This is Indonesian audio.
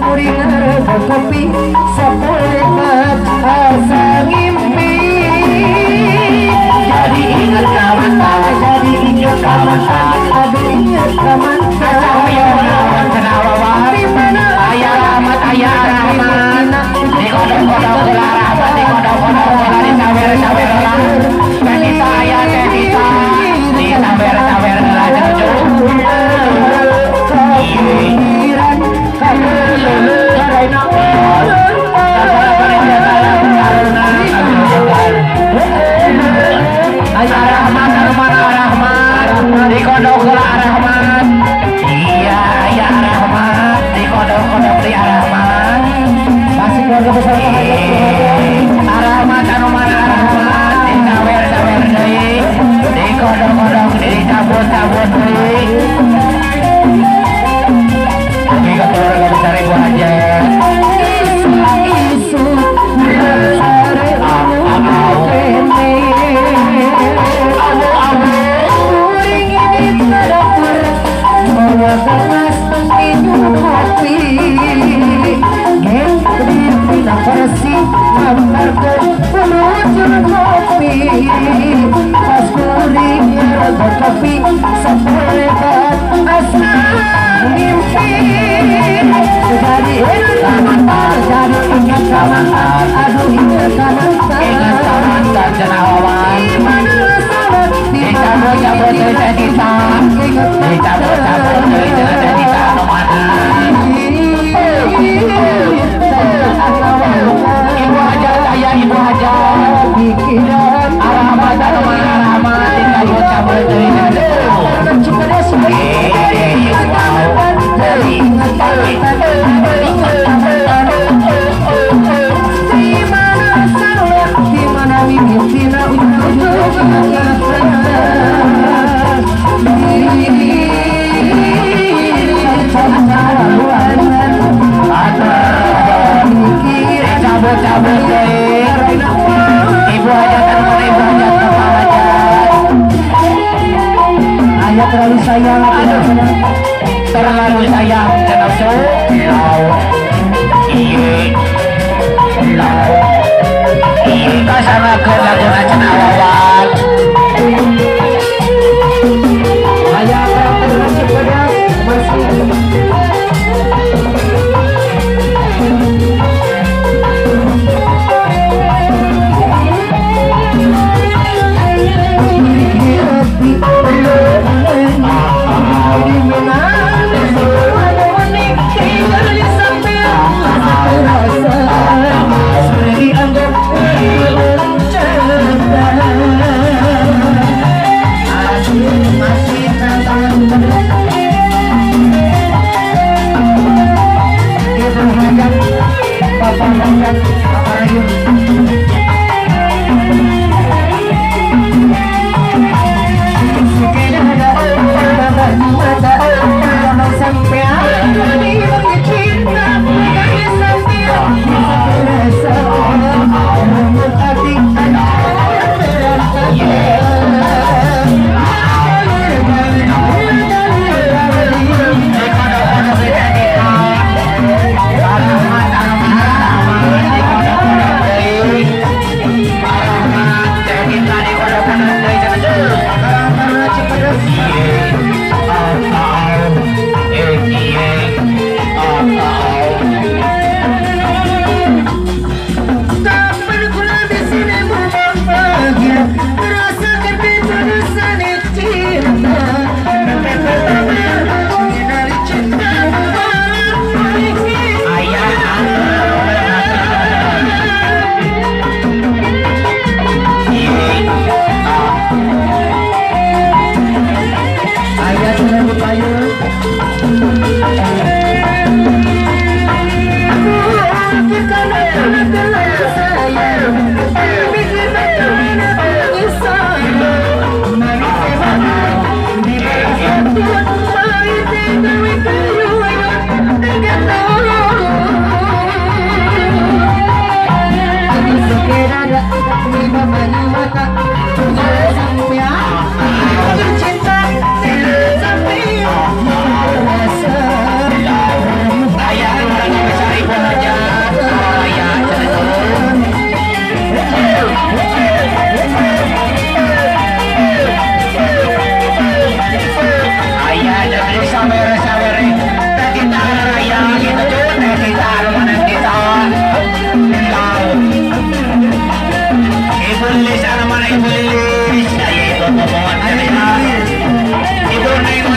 kuring harga kopi sepolekat asa ngimpi jadi ingat kawan jadi ingat kawan aduh ingat kawan kawan kenawawan ayah rahmat di kodok-kodok gula rahmat di kodok-kodok gula di sawer-sawer lah Tevita ayah Tevita di sawer-sawer lah cucu kehadiran kamu karena Rahmat mana Rahmat di kodok gula Rahmat iya ya Rahmat di kodok-kodok di Rahmat masih keluarga besar Rahmat anu mana Rahmat di sawer-sawer deui di kodok-kodok di cabut-cabut deui oke ke keluarga besar Ibu Hajat kopi sepolekat asa mimpi jadi ingat kawan jadi ingat kawan aduh ingat kawan jenawan dicabut-cabut deui Tevita dicabut-cabut deui Tevita anu mana Ibu Hajat aya Ibu Hajat pikiran Rahmat anu mana Rahmat dicabut-cabut deui cabut-cabut deui Ibu Hajat anu mana Ibu Hajat Bapak Hajat ayah terlalu sayang terlalu sayang cenah lau ieu kasanakeun laguna cenah wawan ayah terlalu pedas masih Lilis, mana Ibu Lilis? Saya itu ngomong cerita. Ibu Neng